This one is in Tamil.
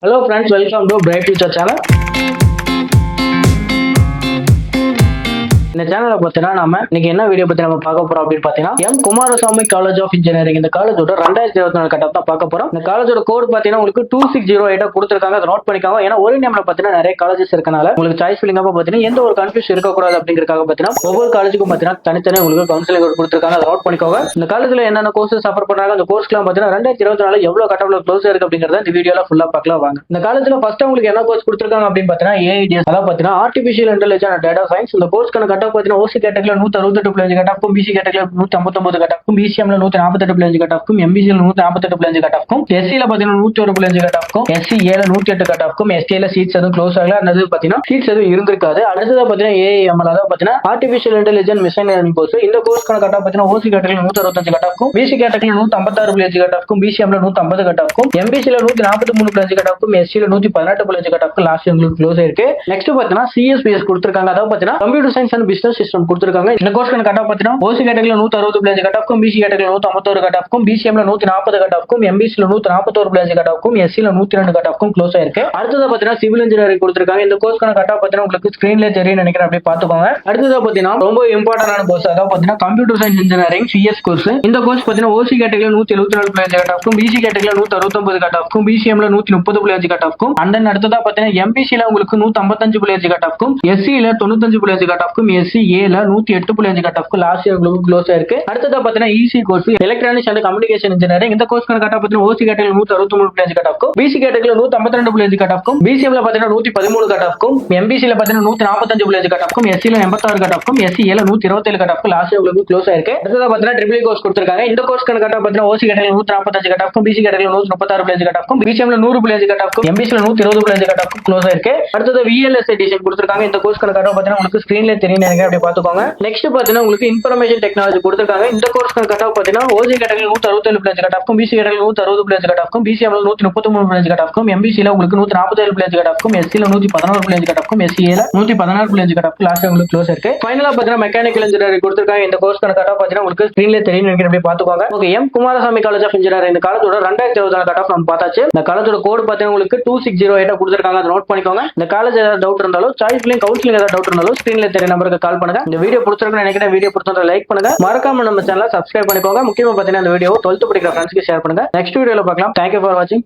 Hello friends, welcome to Bright Future channel. இந்த சேனலை பார்த்தீங்கன்னா நம்ம இன்னைக்கு என்ன வீடியோ பத்தி நம்ம பார்க்க போறோம் அப்படின்னு பார்த்தீங்கன்னா M Kumarasamy college of engineering இந்த காலேஜோட 2024 கட்டப் தான் பார்க்க போறோம். இந்த காலேஜோட கோட் பார்த்தீங்கன்னா உங்களுக்கு 2608 கொடுத்துருக்காங்க. அதை நோட் பண்ணிக்காங்க. ஏன்னா ஒரு நேம்ல பார்த்தீங்கன்னா நிறைய காலேஜஸ் இருக்கனால உங்களுக்கு சாய்ஸ் ஃபில்லிங் அப்போ பார்த்தீங்கன்னா எந்த ஒரு கன்ஃபியூஸ் இருக்கக்கூடாது அப்படிங்கிறதுக்காக பார்த்தீங்கன்னா ஒவ்வொரு காலேஜுக்கும் பார்த்தீங்கன்னா தனித்தனியாக உங்களுக்கு கவுன்சிலிங் கொடுத்துருக்காங்க. அதை நோட் பண்ணிக்கோங்க. இந்த காலேஜ்ல என்னென்ன கோர்சஸ் சஃபர் பண்றாங்க, அந்த கோர்ஸ்லாம் பார்த்தீங்கன்னா 2024 எவ்வளவு கட்டப்ல க்ளோஸ் இருக்கு அப்படிங்கறத இந்த வீடியோல ஃபுல்லா பார்க்கலாம் வாங்க. இந்த காலேஜ்ல ஃபர்ஸ்ட் உங்களுக்கு என்ன கோர்ஸ் கொடுத்துருக்காங்க அப்படின்னு பார்த்தீங்கன்னா ஏஐடிஎஸ், அதாவது பார்த்தீங்கன்னா artificial intelligence and data science. இந்த கோர்ஸ்க்கான கட் ஆஃப் பார்த்தீங்கன்னா ஓசி கேட்டகரியில் 168.5 கட் ஆஃப்க்கும், பிசி கேட்டகரியில் 159 கட் ஆஃப்க்கும், பிசிஎம்ல 148.5 கட் ஆஃப்க்கும், எம்பிசியில் 148.5 கட் ஆஃப்க்கும், எஸ்சியில் பார்த்தீங்கன்னா 101.5 கட் ஆஃப்க்கும், எஸ்சிஏல 108 கட் ஆஃப்க்கும், எஸ்டில சீட்ஸ் எதுவும் க்ளோஸ் ஆகல. அது பார்த்தீங்கன்னா சீட்ஸ் எதுவும் இருந்திருக்காது. அடுத்தது பார்த்தீங்கன்னா ஏஐஎம்எல், அதாவது பார்த்தீங்கன்னா artificial intelligence machine learning course. இந்த கோர்ஸ்க்கான கட் ஆஃப் பார்த்தீங்கன்னா ஓசி கேட்டகரியில் 165 கட் ஆஃப்க்கும், பிசி கேட்டகரியில் 156.5 கட் ஆஃப்க்கும், பிசிஎம்ல 150 கட் ஆஃப்க்கும், எம்பிசியில் 143.5 கட் ஆஃப்க்கும், எஸ்சியில் 118.5 கட் ஆஃப்க்கும் லாஸ்ட் உங்களுக்கு க்ளோஸ் ஆயிருக்கு. நெக்ஸ்ட் பார்த்தீங்கன்னா சிஎஸ்பிஎஸ் கொடுத்துருக்காங்க. அதாவது பார்த்தீங்கன்னா computer science and business system கொடுத்துருக்காங்க. இந்த கோர்ஸ்க்கான கட் ஆஃப் பார்த்தீங்கன்னா ஓசி கேட்டகரியில் 160.5 கட் ஆஃப்க்கும், பிசி கேட்டகரியில் 151 கட் ஆஃப்க்கும், பிசிஎம்ல 140 கட் ஆஃப்க்கும், எம்பிசியில் 141.5 கட் ஆஃப்க்கும், எஸ்சியில் 102 கட் ஆஃப்க்கும் க்ளோஸ் ஆயிருக்கு. அடுத்தது பார்த்தீங்கன்னா சிவில் இன்ஜினியரிங் கொடுத்துருக்காங்க. இந்த கோர்ஸ்க்கான கட் ஆஃப் பார்த்தீங்கன்னா உங்களுக்கு ஸ்கிரீன்ல தெரியும் நினைக்கிறேன், அப்படியே பார்த்துக்கோங்க. அடுத்தது பார்த்தீங்கன்னா ரொம்ப இம்பார்ட்டன்டான கோர்ஸ், அதாவது பார்த்தீங்கன்னா computer science engineering CS course. இந்த கோர்ஸ் பார்த்தீங்கன்னா ஓசி கேட்டகரியில் 174.5 கட் ஆஃப்க்கும், பிசி கேட்டகரியில் 169 கட் ஆஃப்க்கும், பிசிஎம்ல 130.5 கட் ஆஃப்க்கும், அண்ட் தென் அடுத்ததா பார்த்தீங்கன்னா எம்பிசியில் உங்களுக்கு 155.5 கட் ஆஃப்க்கும், எஸ்சியில் 95.5 கட் ஆஃப்க்கும், எஸ்சிஏல 108.5 கட் ஆஃப்க்கும் லாஸ்ட் இயர் உங்களுக்கு க்ளோஸ் ஆயிருக்கு. அடுத்ததா பார்த்தீங்கன்னா EC course electronics and communication engineering. இந்த கோர்ஸ்க்கான கட் ஆஃப் பார்த்தீங்கன்னா ஓசி கேட்டகரியில் 163.5 கட் ஆஃப்க்கும், பிசி கேட்டகரியில் 152.5 கட் ஆஃப்க்கும், பிசிஎம்ல பார்த்தீங்கன்னா 113 கட் ஆஃப்க்கும், எம்பிசியில் பார்த்தீங்கன்னா 145.5 கட் ஆஃப்க்கும், எஸ்சியில் 86 கட் ஆஃப்க்கும், எஸ்சிஏல 127 கட் ஆஃப்க்கும் லாஸ்ட் இயர் உங்களுக்கு க்ளோஸ் ஆயிருக்கு. அடுத்ததா பார்த்தீங்கன்னா ட்ரிபிள் கோர்ஸ் கொடுத்திருக்காங்க. இந்த கோர்ஸ்க்கான கட் ஆஃப் பார்த்தீங்கன்னா ஓசி கேட்டகரியில் 145 கட் ஆஃப்க்கும், பிசி கேட்டகரியில் 136.5 கட் ஆஃப்க்கும், பிசிஎம்ல 100.5 கட் ஆஃப்க்கும், எம்பிசியில் 120.5 கட் ஆஃப்க்கும் க்ளோஸ் ஆயிருக்கு. அடுத்தது விஎல்எஸ்ஐ டிசைன் கொடுத்திருக்காங்க. இந்த கோர்ஸ்க்கான கட் ஆஃப் பார்த்தீங்கன்னா உங்களுக்கு ஸ்கிரீன்ல தெரியும் நினைக்கிறேன், அப்படியே பார்த்துக்கோங்க. நெக்ஸ்ட் பார்த்தீங்கன்னா உங்களுக்கு இன்ஃபர்மேஷன் டெக்னாலஜி கொடுத்திருக்காங்க. இந்த கோர்ஸ்க்கான கட் ஆஃப் பார்த்தீங்கன்னா ஓசி கேட்டகரியில் 167.5 கட் ஆஃப்க்கும், பிசி கேட்டகரியில் 160.5 கட் ஆஃப்க்கும், பிசிஎம்ல 133.5 கட் ஆஃப்க்கும், எம்பிசியில் உங்களுக்கு 147.5 கட் ஆஃப்க்கும், எஸ்சியில் 111.5 கட் ஆஃப்க்கும், எஸ்சிஏல 116.5 கட் ஆஃப்க்கும் லாஸ்ட் உங்களுக்கு க்ளோஸ் இருக்கு. ஃபைனலா பார்த்தீங்கன்னா மெக்கானிக்கல் இன்ஜினியரிங் கொடுத்திருக்காங்க. இந்த கோர்ஸ்க்கான கட் ஆஃப் பார்த்தீங்கன்னா உங்களுக்கு ஸ்கிரீன்ல தெரியும் நினைக்கிறேன், அப்படியே பார்த்துக்கோங்க. Okay, M Kumarasamy college of engineering இந்த காலேஜோட 2024 கட் ஆஃப் நம்ம பார்த்தாச்சு. இந்த காலேஜோட கோட் பார்த்தீங்கன்னா உங்களுக்கு 2608 கொடுத்திருக்காங்க. அதை நோட் பண்ணிக்கோங்க. இந்த காலேஜ் ஏதாவது டவுட் இருந்தாலும், சாய்ஸ் ஃபில்லிங் கவுன்சிலிங் ஏதாவது டவுட் இருந்தாலும் ஸ்கிரீன்ல தெரிய நம்பருக்கு கால் பண்ணுங்க. இந்த வீடியோ பிடிச்சிருக்குன்னு நினைக்கிறேன். வீடியோ பிடிச்சா லைக் பண்ணுங்க. மறக்காம நம்ம சேனலை சப்ஸ்கிரைப் பண்ணிக்கோங்க. முக்கியமா பார்த்தீங்கன்னா இந்த வீடியோ 12th படிக்கிற ஃப்ரெண்ட்ஸ்க்கு ஷேர் பண்ணுங்க. நெக்ஸ்ட் வீடியோல பார்க்கலாம். தேங்க்யூ ஃபார் வாட்சிங்.